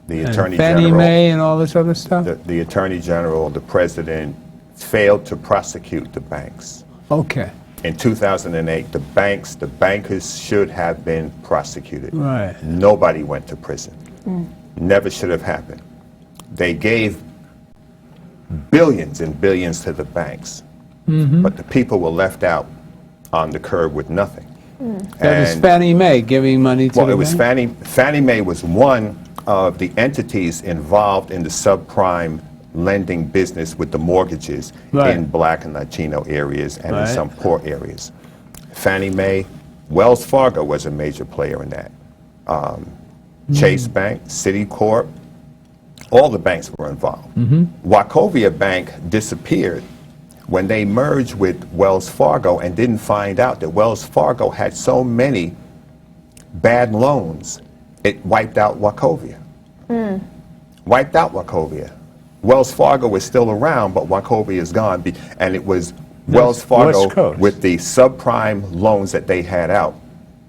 the Attorney Fannie General, Mae and all this other stuff? the Attorney General, the President, failed to prosecute the banks. Okay. In 2008, the bankers should have been prosecuted. Right. Nobody went to prison. Never should have happened. They gave billions and billions to the banks, but the people were left out on the curb with nothing. That was Fannie Mae giving money to the it was bank? Fannie Mae was one of the entities involved in the subprime lending business with the mortgages in Black and Latino areas and in some poor areas. Fannie Mae, Wells Fargo was a major player in that. Chase Bank, Citicorp, all the banks were involved. Wachovia Bank disappeared when they merged with Wells Fargo and didn't find out that Wells Fargo had so many bad loans, it wiped out Wachovia. Wiped out Wachovia. Wells Fargo is still around, but Wachovia is gone, and it was Wells Fargo with the subprime loans that they had out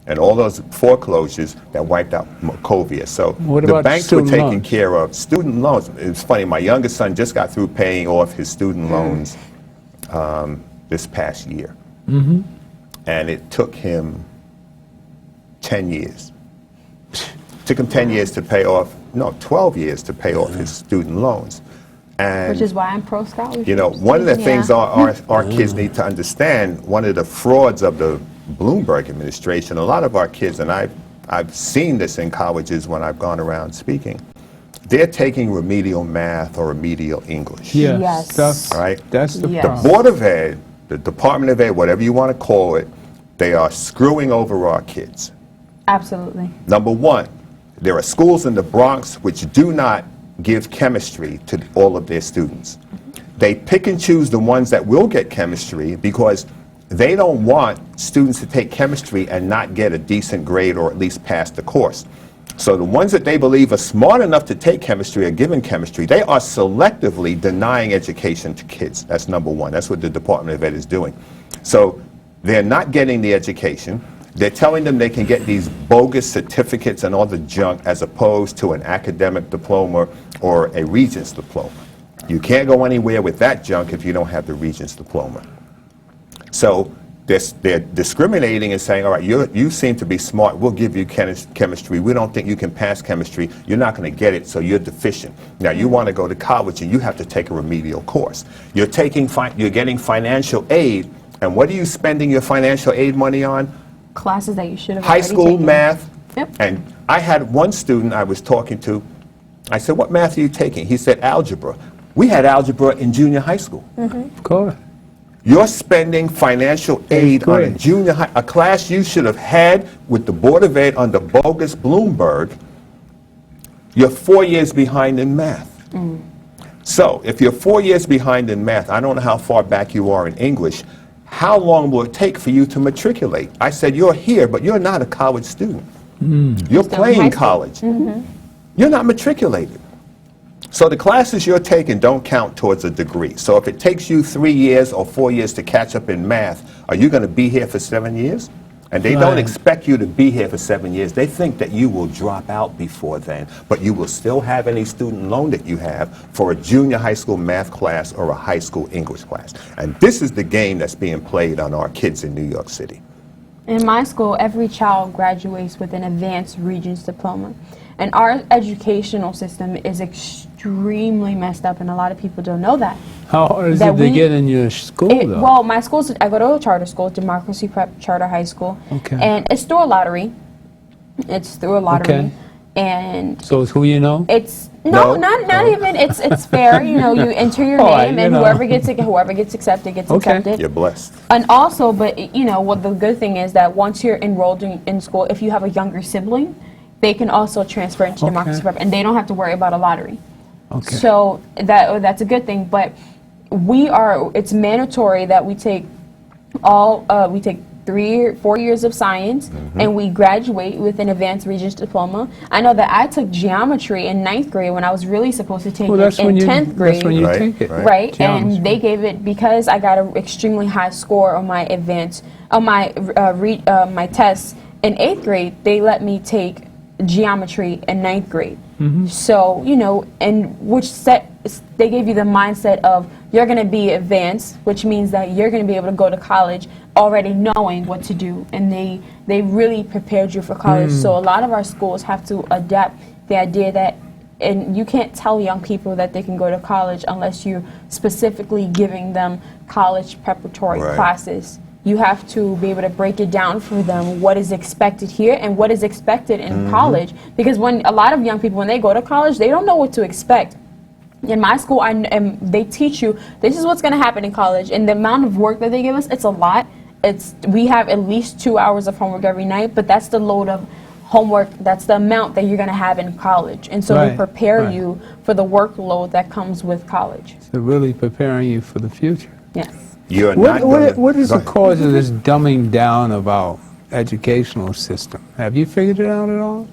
and all those foreclosures that wiped out Wachovia. So the banks were taking care of student loans. It's funny, my youngest son just got through paying off his student loans this past year. And it took him 10 years. Took him 10 years to pay off, no, 12 years to pay off his student loans. And, which is why I'm pro-scholarship. You know, one of the things our kids need to understand, one of the frauds of the Bloomberg administration, a lot of our kids, and I've seen this in colleges when I've gone around speaking, they're taking remedial math or remedial English. Yes. Right? That's the problem. The Board of Ed, the Department of Ed, whatever you want to call it, they are screwing over our kids. Absolutely. Number one, there are schools in the Bronx which do not give chemistry to all of their students. They pick and choose the ones that will get chemistry because they don't want students to take chemistry and not get a decent grade or at least pass the course. So the ones that they believe are smart enough to take chemistry are given chemistry. They are selectively denying education to kids. That's number one. That's what the Department of Ed is doing. So they're not getting the education. They're telling them they can get these bogus certificates and all the junk as opposed to an academic diploma or a Regents diploma. You can't go anywhere with that junk if you don't have the Regents diploma. So they're discriminating and saying, all right, you seem to be smart, we'll give you chemistry, we don't think you can pass chemistry, you're not going to get it, so you're deficient. Now you want to go to college and you have to take a remedial course. You're getting financial aid, and what are you spending your financial aid money on? Classes that you should have high school taken. math. Yep. And I had one student I was talking to, I said, what math are you taking? He said, algebra. We had algebra in junior high school. Of course. You're spending financial aid on a junior high, a class you should have had with the Board of Ed under bogus Bloomberg. You're 4 years behind in math. So if you're 4 years behind in math, I don't know how far back you are in English, how long will it take for you to matriculate? I said, you're here, but you're not a college student. You're playing college. You're not matriculated. So the classes you're taking don't count towards a degree. So if it takes you 3 years or 4 years to catch up in math, are you going to be here for 7 years? And they don't expect you to be here for 7 years. They think that you will drop out before then, but you will still have any student loan that you have for a junior high school math class or a high school English class. And this is the game that's being played on our kids in New York City. In my school, every child graduates with an advanced Regents diploma. And our educational system is extremely messed up, and a lot of people don't know that. How hard is it to get in your school, though? Well, my school's, I go to a charter school, Democracy Prep Charter High School. Okay. And it's through a lottery. It's through a lottery. Okay. And so it's who you know? It's not even. It's fair. You know, you enter your name, and whoever gets accepted gets accepted. You're blessed. And also, but you know, what the good thing is that once you're enrolled in school, if you have a younger sibling, they can also transfer into Democracy Prep, and they don't have to worry about a lottery. Okay. So that's a good thing. But it's mandatory that we take 3 or 4 years of science, and we graduate with an advanced Regents diploma. I know that I took geometry in 9th grade when I was really supposed to take it in 10th grade. That's when you take it. Right, and they gave it because I got an extremely high score on my my tests in 8th grade. They let me take geometry in 9th grade. So, you know, and they gave you the mindset of you're going to be advanced, which means that you're going to be able to go to college already knowing what to do, and they really prepared you for college. So a lot of our schools have to adapt the idea that, and you can't tell young people that they can go to college unless you're specifically giving them college preparatory classes you have to be able to break it down for them, what is expected here and what is expected in college. Because when a lot of young people, when they go to college, they don't know what to expect. In my school, they teach you, this is what's going to happen in college. And the amount of work that they give us, it's a lot. We have at least 2 hours of homework every night, but that's the load of homework, that's the amount that you're going to have in college. And so they prepare you for the workload that comes with college. So really preparing you for the future. Yes. What is the cause of this dumbing down of our educational system? Have you figured it out at all?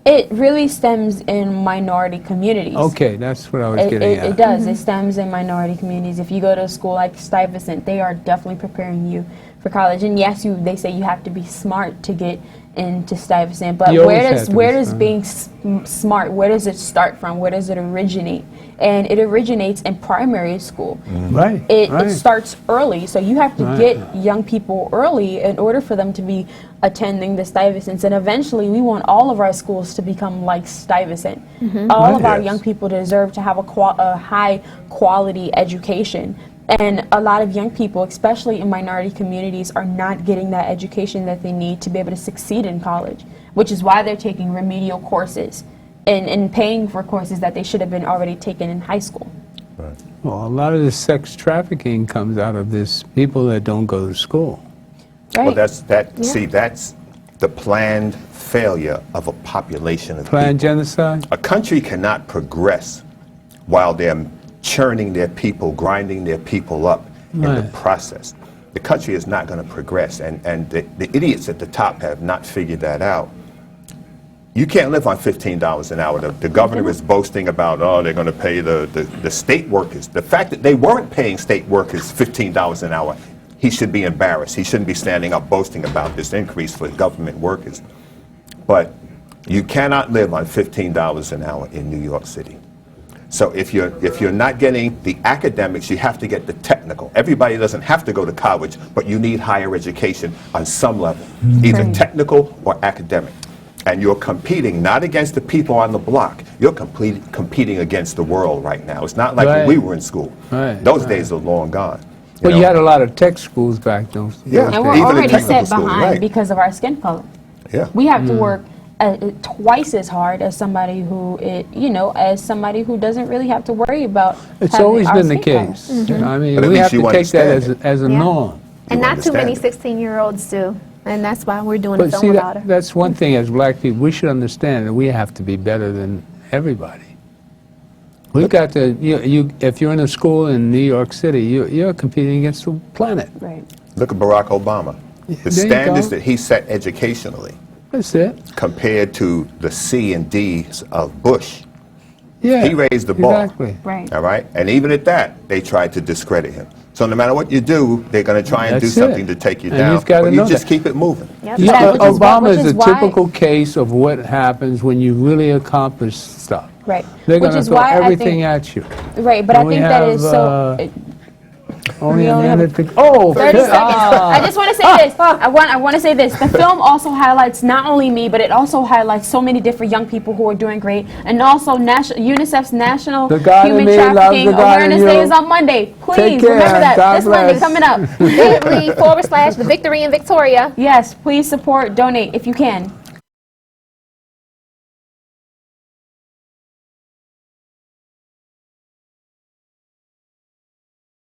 It really stems in minority communities. Okay, that's what I was getting at. It does. It stems in minority communities. If you go to a school like Stuyvesant, they are definitely preparing you for college. And yes, they say you have to be smart to get into Stuyvesant. But where does being smart, where does it start from? Where does it originate? And it originates in primary school. Right. It starts early, so you have to get young people early in order for them to be attending the Stuyvesants. And eventually, we want all of our schools to become like Stuyvesant. All of our young people deserve to have a high quality education. And a lot of young people, especially in minority communities, are not getting that education that they need to be able to succeed in college, which is why they're taking remedial courses and paying for courses that they should have been already taken in high school. Right. Well, a lot of the sex trafficking comes out of this, people that don't go to school. Well, that's the planned failure of a population of Planned people. genocide? A country cannot progress while they're churning their people, grinding their people up in the process. The country is not going to progress, and the idiots at the top have not figured that out. You can't live on $15 an hour. The governor is boasting about, oh, they're going to pay the state workers. The fact that they weren't paying state workers $15 an hour, he should be embarrassed. He shouldn't be standing up boasting about this increase for government workers. But you cannot live on $15 an hour in New York City. So if you're not getting the academics, you have to get the technical. Everybody doesn't have to go to college, but you need higher education on some level, either technical or academic. And you're competing not against the people on the block. You're competing against the world right now. It's not like when we were in school. Those days are long gone. Well, you had a lot of tech schools back then. Yeah, and we're already set behind because of our skin color. Yeah. We have to work twice as hard as somebody who, as somebody who doesn't really have to worry about. It's always been the case. I mean, we have to take that as a norm. And not too many 16-year-olds do. And that's why we're doing But film see, about her. that's one thing as black people, we should understand that we have to be better than everybody. We've got to, if you're in a school in New York City, you're competing against the planet. Right. Look at Barack Obama. The standards that he set educationally. That's it. Compared to the C and D's of Bush. Yeah, he raised the bar. Exactly. Right. All right? And even at that, they tried to discredit him. So no matter what you do, they're going to try and do something to take you down. But you just keep it moving. Yep. Obama is a typical case of what happens when you really accomplish stuff. Right. They're going to throw everything at you. Right, but I think that is so... Only a minute to 30 seconds. I just want to say this. I want to say this. The film also highlights not only me, but it also highlights so many different young people who are doing great. And also UNICEF's National Human Trafficking Awareness Day is on Monday. Please remember that. This Monday coming up. bit.ly/The Victory in Victoria. Yes, please support, donate if you can.